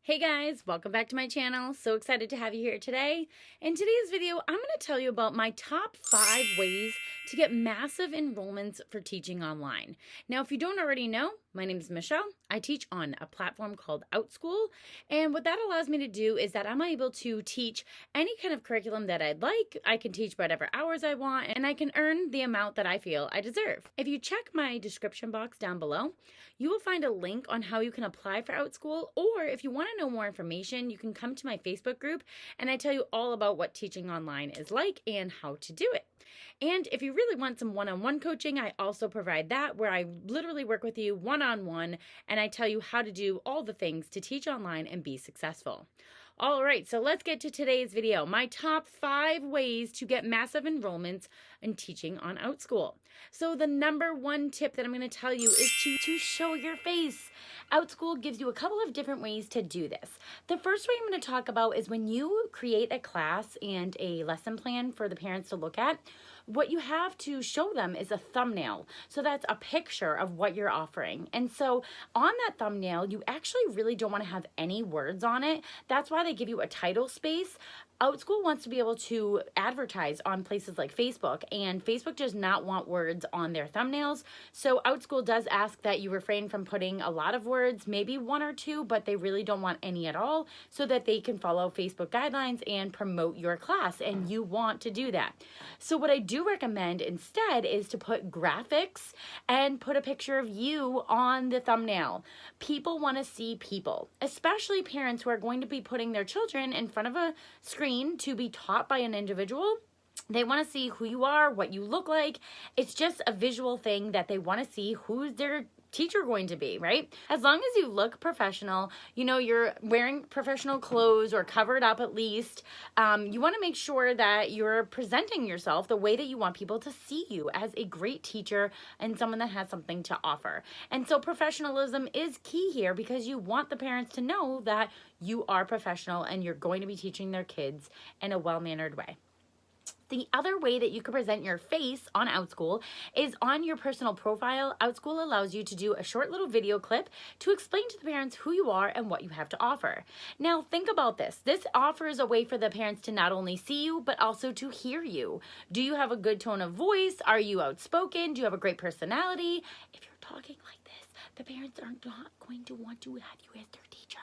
Hey guys, welcome back to my channel. So excited to have you here today. In today's video, I'm going to tell you about my top 5 ways to get massive enrollments for teaching online. Now, if you don't already know, my name is Michelle. I teach on a platform called Outschool, and what that allows me to do is that I'm able to teach any kind of curriculum that I'd like. I can teach whatever hours I want, and I can earn the amount that I feel I deserve. If you check my description box down below, you will find a link on how you can apply for Outschool, or if you want to know more information, you can come to my Facebook group and I tell you all about what teaching online is like and how to do it. And if you really want some one-on-one coaching, I also provide that, where I literally work with you one-on-one and I tell you how to do all the things to teach online and be successful. All right, so let's get to today's video. My top 5 ways to get massive enrollments in teaching on Outschool. So the number 1 tip that I'm going to tell you is to show your face. Outschool gives you a couple of different ways to do this. The first way I'm going to talk about is when you create a class and a lesson plan for the parents to look at, what you have to show them is a thumbnail. So that's a picture of what you're offering. And so on that thumbnail, you actually really don't want to have any words on it. That's why they give you a title space. Outschool wants to be able to advertise on places like Facebook, and Facebook does not want words on their thumbnails. So Outschool does ask that you refrain from putting a lot of words, maybe 1 or 2, but they really don't want any at all, so that they can follow Facebook guidelines and promote your class, and you want to do that. So what I do recommend instead is to put graphics and put a picture of you on the thumbnail. People want to see people, especially parents who are going to be putting their children in front of a screen to be taught by an individual. They want to see who you are, what you look like. It's just a visual thing that they want to see who's their teacher going to be, right? As long as you look professional, you know, you're wearing professional clothes or covered up at least, you want to make sure that you're presenting yourself the way that you want people to see you as a great teacher and someone that has something to offer. And so professionalism is key here, because you want the parents to know that you are professional and you're going to be teaching their kids in a well-mannered way. The other way that you can present your face on Outschool is on your personal profile. Outschool allows you to do a short little video clip to explain to the parents who you are and what you have to offer. Now, think about this. This offers a way for the parents to not only see you, but also to hear you. Do you have a good tone of voice? Are you outspoken? Do you have a great personality? If you're talking like this, the parents are not going to want to have you as their teacher.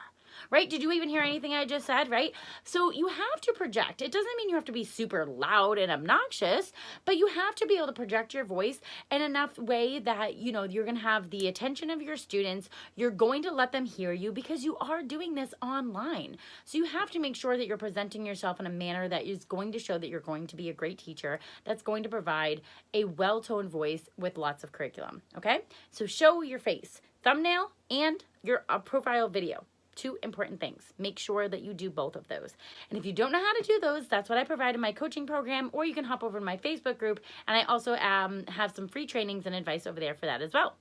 Right? Did you even hear anything I just said, right? So you have to project. It doesn't mean you have to be super loud and obnoxious, but you have to be able to project your voice in enough way that, you know, you're going to have the attention of your students. You're going to let them hear you, because you are doing this online. So you have to make sure that you're presenting yourself in a manner that is going to show that you're going to be a great teacher, that's going to provide a well-toned voice with lots of curriculum, okay? So show your face, thumbnail, and your profile video. 2 important things. Make sure that you do both of those. And if you don't know how to do those, that's what I provide in my coaching program, or you can hop over to my Facebook group, and I also have some free trainings and advice over there for that as well.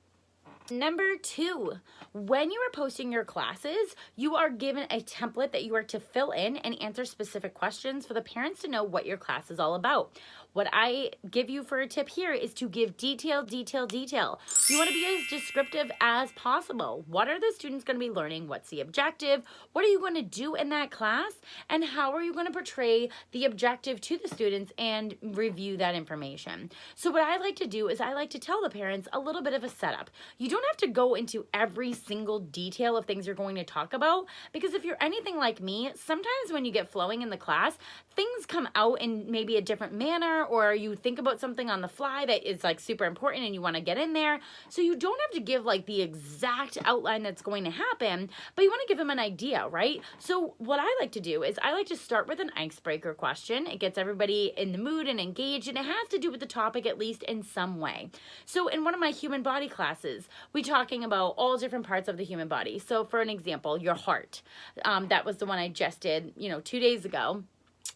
Number 2, when you are posting your classes, you are given a template that you are to fill in and answer specific questions for the parents to know what your class is all about. What I give you for a tip here is to give detail. You want to be as descriptive as possible. What are the students going to be learning? What's the objective? What are you going to do in that class? And how are you going to portray the objective to the students and review that information? So what I like to do is I like to tell the parents a little bit of a setup. You don't have to go into every single detail of things you're going to talk about, because if you're anything like me, sometimes when you get flowing in the class, things come out in maybe a different manner, or you think about something on the fly that is like super important and you want to get in there. So you don't have to give like the exact outline that's going to happen, but you want to give them an idea, right? So what I like to do is I like to start with an icebreaker question. It gets everybody in the mood and engaged, and it has to do with the topic at least in some way. So in one of my human body classes, we're talking about all different parts of the human body. So for an example, your heart. That was the one I just did, 2 days ago.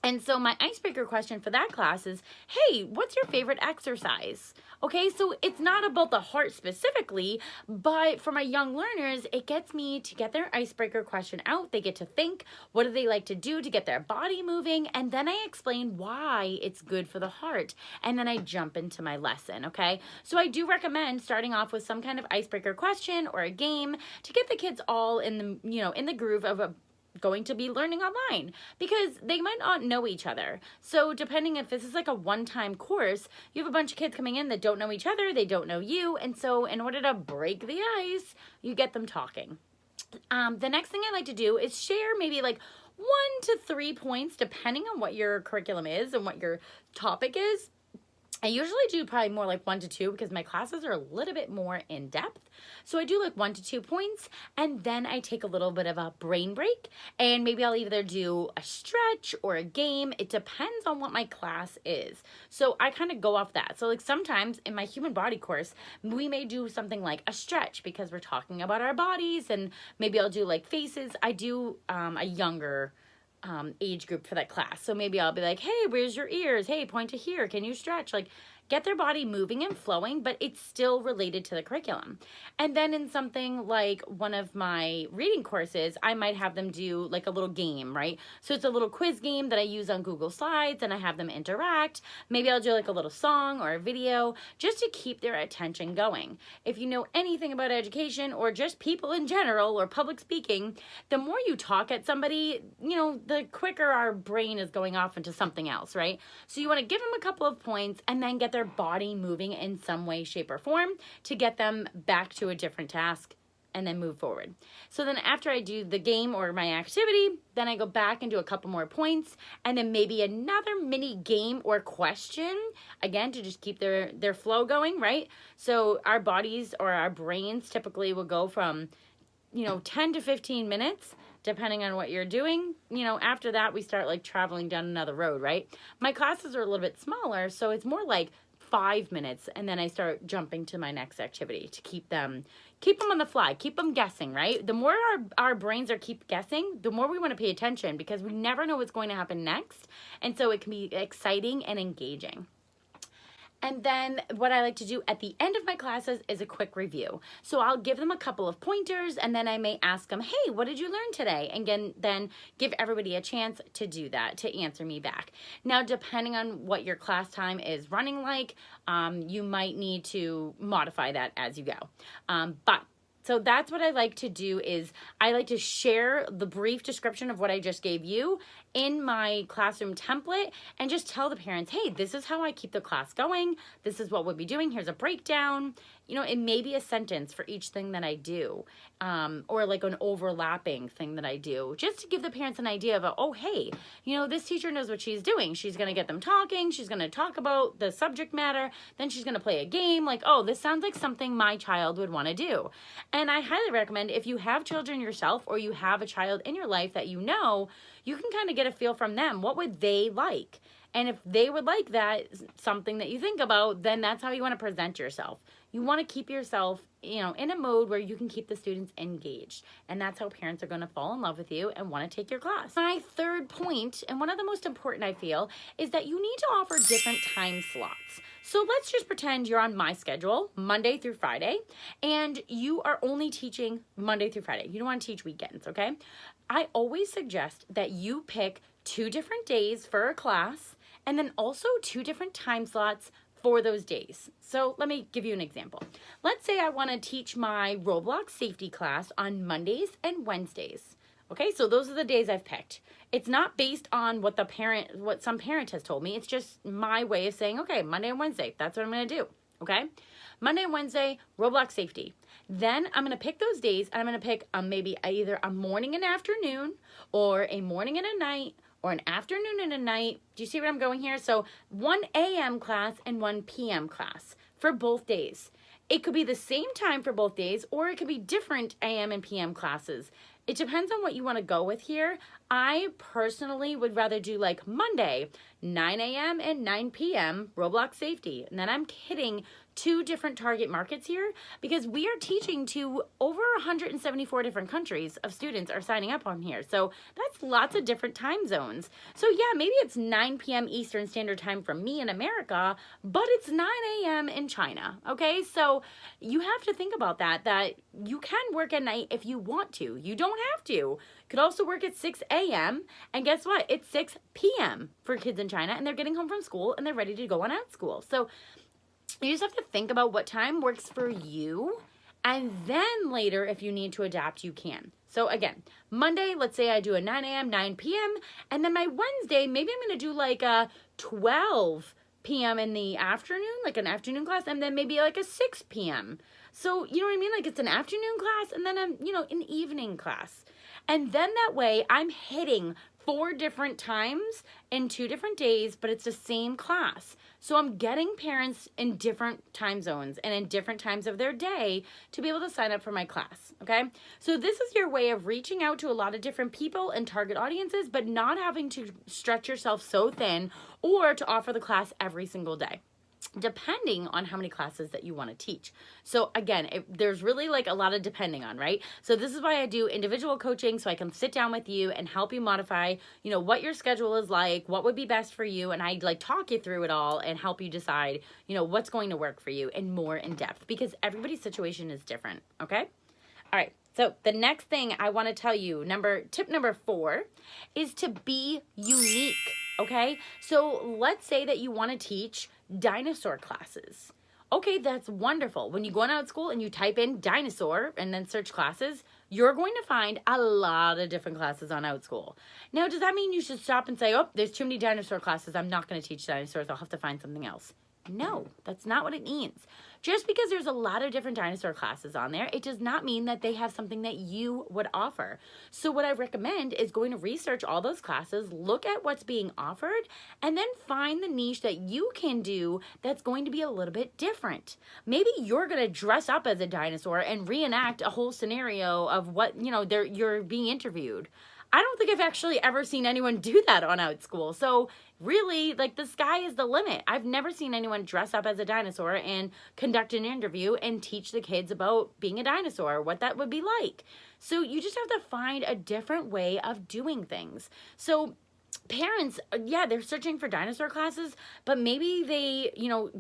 And so my icebreaker question for that class is, hey, what's your favorite exercise? Okay, so it's not about the heart specifically, but for my young learners, it gets me to get their icebreaker question out. They get to think, what do they like to do to get their body moving? And then I explain why it's good for the heart. And then I jump into my lesson, okay? So I do recommend starting off with some kind of icebreaker question or a game to get the kids all in the, in the groove of going to be learning online because they might not know each other. So depending if this is like a one-time course, you have a bunch of kids coming in that don't know each other, they don't know you, and so in order to break the ice, you get them talking. The next thing I like to do is share maybe like 1 to 3 points depending on what your curriculum is and what your topic is. I usually do probably more like 1 to 2 because my classes are a little bit more in depth. So I do like 1 to 2 points, and then I take a little bit of a brain break, and maybe I'll either do a stretch or a game. It depends on what my class is. So I kind of go off that. So like sometimes in my human body course, we may do something like a stretch because we're talking about our bodies, and maybe I'll do like faces. I do a younger age group for that class. So maybe I'll be like, hey, where's your ears? Hey, point to here. Can you stretch? Like, get their body moving and flowing, but it's still related to the curriculum. And then in something like one of my reading courses, I might have them do like a little game, right? So it's a little quiz game that I use on Google Slides, and I have them interact. Maybe I'll do like a little song or a video just to keep their attention going. If you know anything about education or just people in general or public speaking, the more you talk at somebody, you know, the quicker our brain is going off into something else, right? So you want to give them a couple of points and then get their body moving in some way, shape, or form to get them back to a different task and then move forward. So then after I do the game or my activity, then I go back and do a couple more points, and then maybe another mini game or question, again, to just keep their flow going, right? So our bodies or our brains typically will go from, 10 to 15 minutes, depending on what you're doing. After that, we start like traveling down another road, right? My classes are a little bit smaller, so it's more like 5 minutes, and then I start jumping to my next activity to keep them on the fly, keep them guessing, right? The more our brains are keep guessing, the more we want to pay attention because we never know what's going to happen next, and so it can be exciting and engaging. And then what I like to do at the end of my classes is a quick review. So I'll give them a couple of pointers, and then I may ask them, hey, what did you learn today? And then give everybody a chance to do that, to answer me back. Now, depending on what your class time is running like, you might need to modify that as you go. So that's what I like to do is I like to share the brief description of what I just gave you in my classroom template and just tell the parents, hey, this is how I keep the class going. This is what we'll be doing. Here's a breakdown. It may be a sentence for each thing that I do, or like an overlapping thing that I do, just to give the parents an idea of, oh, hey, this teacher knows what she's doing. She's going to get them talking. She's going to talk about the subject matter. Then she's going to play a game like, oh, this sounds like something my child would want to do. And I highly recommend if you have children yourself or you have a child in your life that you can kind of get a feel from them. What would they like? And if they would like that, something that you think about, then that's how you want to present yourself. You want to keep yourself, in a mode where you can keep the students engaged. And that's how parents are going to fall in love with you and want to take your class. My third point, and one of the most important I feel, is that you need to offer different time slots. So let's just pretend you're on my schedule, Monday through Friday, and you are only teaching Monday through Friday. You don't want to teach weekends, okay? I always suggest that you pick 2 different days for a class and then also 2 different time slots for those days. So let me give you an example. Let's say I want to teach my Roblox safety class on Mondays and Wednesdays. Okay, so those are the days I've picked. It's not based on what some parent has told me. It's just my way of saying, okay, Monday and Wednesday, that's what I'm going to do. Okay, Monday and Wednesday, Roblox safety. Then I'm going to pick those days, and I'm going to pick maybe either a morning and afternoon, or a morning and a night, or an afternoon and a night. Do you see where I'm going here? So 1 a.m. class and 1 p.m. class for both days. It could be the same time for both days, or it could be different a.m. and p.m. classes. It depends on what you want to go with here. I personally would rather do like Monday, 9 a.m. and 9 p.m. Roblox safety. And then I'm hitting 2 different target markets here because we are teaching to over 174 different countries of students are signing up on here. So that's lots of different time zones. So yeah, maybe it's 9 p.m. Eastern Standard Time for me in America, but it's 9 a.m. in China. Okay, so you have to think about that you can work at night if you want to. You don't have to. You could also work at 6 a.m. and guess what? It's 6 p.m. for kids in China, and they're getting home from school and they're ready to go on Outschool. So you just have to think about what time works for you, and then later, if you need to adapt, you can. So again, Monday, let's say I do a 9 a.m., 9 p.m., and then my Wednesday, maybe I'm going to do like a 12 p.m. in the afternoon, like an afternoon class, and then maybe like a 6 p.m. So, you know what I mean? Like it's an afternoon class and then an evening class. And then that way I'm hitting 4 different times in 2 different days, but it's the same class. So I'm getting parents in different time zones and in different times of their day to be able to sign up for my class, okay? So this is your way of reaching out to a lot of different people and target audiences, but not having to stretch yourself so thin or to offer the class every single day, depending on how many classes that you want to teach. So again, there's really like a lot of depending on, right? So this is why I do individual coaching, so I can sit down with you and help you modify, what your schedule is like, what would be best for you, and I like talk you through it all and help you decide, what's going to work for you and more in depth, because everybody's situation is different, okay? All right. So the next thing I want to tell you, tip number 4, is to be unique, okay? So let's say that you want to teach dinosaur classes. Okay, that's wonderful. When you go on Outschool and you type in dinosaur and then search classes, you're going to find a lot of different classes on Outschool. Now, does that mean you should stop and say, oh, there's too many dinosaur classes, I'm not going to teach dinosaurs, I'll have to find something else? No, that's not what it means. Just because there's a lot of different dinosaur classes on there, it does not mean that they have something that you would offer. So what I recommend is going to research all those classes, look at what's being offered, and then find the niche that you can do that's going to be a little bit different. Maybe you're going to dress up as a dinosaur and reenact a whole scenario of what, you're being interviewed. I don't think I've actually ever seen anyone do that on Outschool. So really, like, the sky is the limit. I've never seen anyone dress up as a dinosaur and conduct an interview and teach the kids about being a dinosaur, what that would be like. So you just have to find a different way of doing things. So parents, yeah, they're searching for dinosaur classes, but maybe they,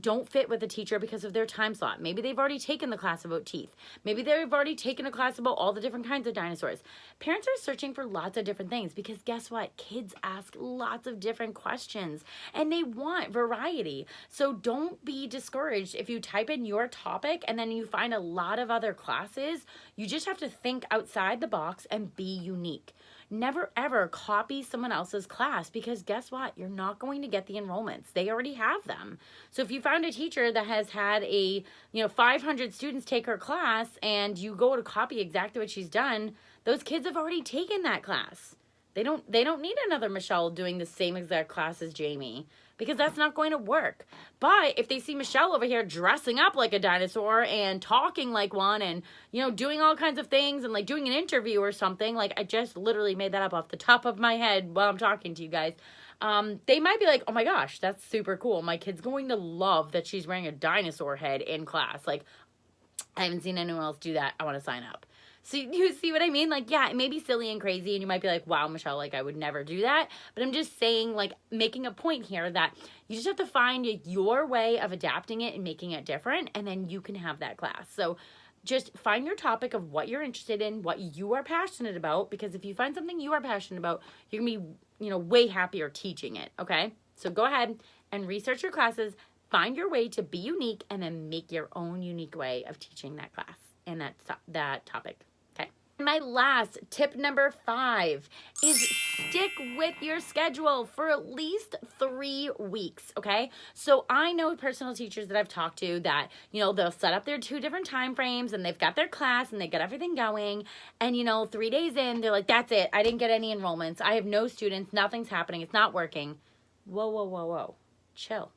don't fit with the teacher because of their time slot. Maybe they've already taken the class about teeth. Maybe they've already taken a class about all the different kinds of dinosaurs. Parents are searching for lots of different things because guess what? Kids ask lots of different questions and they want variety. So don't be discouraged if you type in your topic and then you find a lot of other classes. You just have to think outside the box and be unique. Never ever copy someone else's class, because guess what? You're not going to get the enrollments. They already have them. So if you found a teacher that has had 500 students take her class and you go to copy exactly what she's done, those kids have already taken that class. They don't need another Michelle doing the same exact class as Jamie, because that's not going to work. But if they see Michelle over here dressing up like a dinosaur and talking like one and, doing all kinds of things and like doing an interview or something, like I just literally made that up off the top of my head while I'm talking to you guys, they might be like, oh my gosh, that's super cool. My kid's going to love that she's wearing a dinosaur head in class. Like, I haven't seen anyone else do that. I want to sign up. So you see what I mean? Like, yeah, it may be silly and crazy and you might be like, wow, Michelle, like I would never do that. But I'm just saying, like, making a point here that you just have to find your way of adapting it and making it different, and then you can have that class. So just find your topic of what you're interested in, what you are passionate about, because if you find something you are passionate about, you're going to be, way happier teaching it, okay? So go ahead and research your classes, find your way to be unique, and then make your own unique way of teaching that class and that topic. My last tip number 5 is stick with your schedule for at least 3 weeks, okay? So I know personal teachers that I've talked to that, they'll set up their 2 different time frames and they've got their class and they got everything going. And, 3 days in, they're like, that's it. I didn't get any enrollments. I have no students. Nothing's happening. It's not working. Whoa, whoa, whoa, whoa. Chill.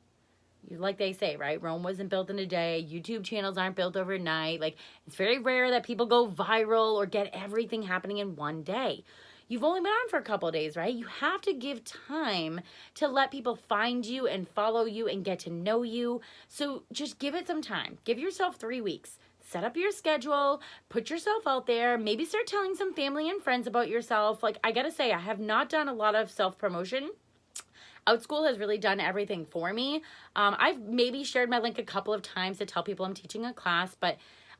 Like they say, right? Rome wasn't built in a day. YouTube channels aren't built overnight. Like, it's very rare that people go viral or get everything happening in one day. You've only been on for a couple of days, right? You have to give time to let people find you and follow you and get to know you. So just give it some time. Give yourself 3 weeks. Set up your schedule, put yourself out there, maybe start telling some family and friends about yourself. Like, I gotta say, I have not done a lot of self-promotion. Outschool has really done everything for me. I've maybe shared my link a couple of times to tell people I'm teaching a class, but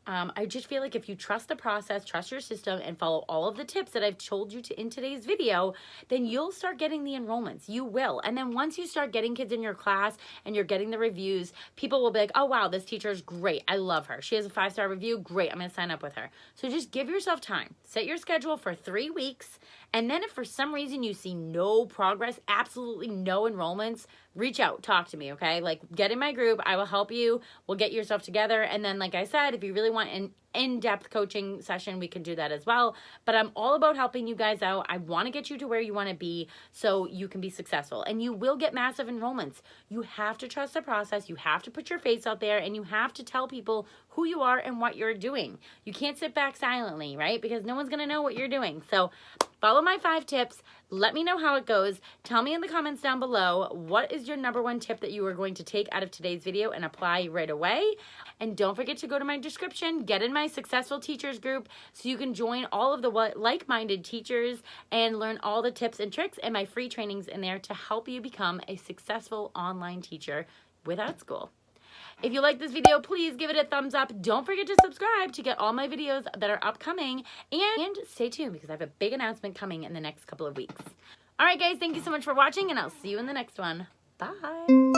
I just feel like if you trust the process, trust your system, and follow all of the tips that I've told you in today's video, then you'll start getting the enrollments. You will. And then once you start getting kids in your class and you're getting the reviews, people will be like, oh, wow, this teacher is great. I love her. She has a 5-star review. Great. I'm going to sign up with her. So just give yourself time. Set your schedule for 3 weeks. And then if for some reason you see no progress, absolutely no enrollments, reach out, talk to me, okay? Like, get in my group. I will help you. We'll get yourself together. And then, like I said, if you really want an in-depth coaching session, we can do that as well. But I'm all about helping you guys out. I want to get you to where you want to be so you can be successful. And you will get massive enrollments. You have to trust the process. You have to put your face out there, and you have to tell people who you are and what you're doing. You can't sit back silently, right? Because no one's going to know what you're doing. So follow my 5 tips. Let me know how it goes. Tell me in the comments down below, what is your #1 tip that you are going to take out of today's video and apply right away? And don't forget to go to my description, get in my Successful Teachers group so you can join all of the like-minded teachers and learn all the tips and tricks and my free trainings in there to help you become a successful online teacher with Outschool. If you like this video, please give it a thumbs up. Don't forget to subscribe to get all my videos that are upcoming. And stay tuned because I have a big announcement coming in the next couple of weeks. All right, guys, thank you so much for watching, and I'll see you in the next one. Bye.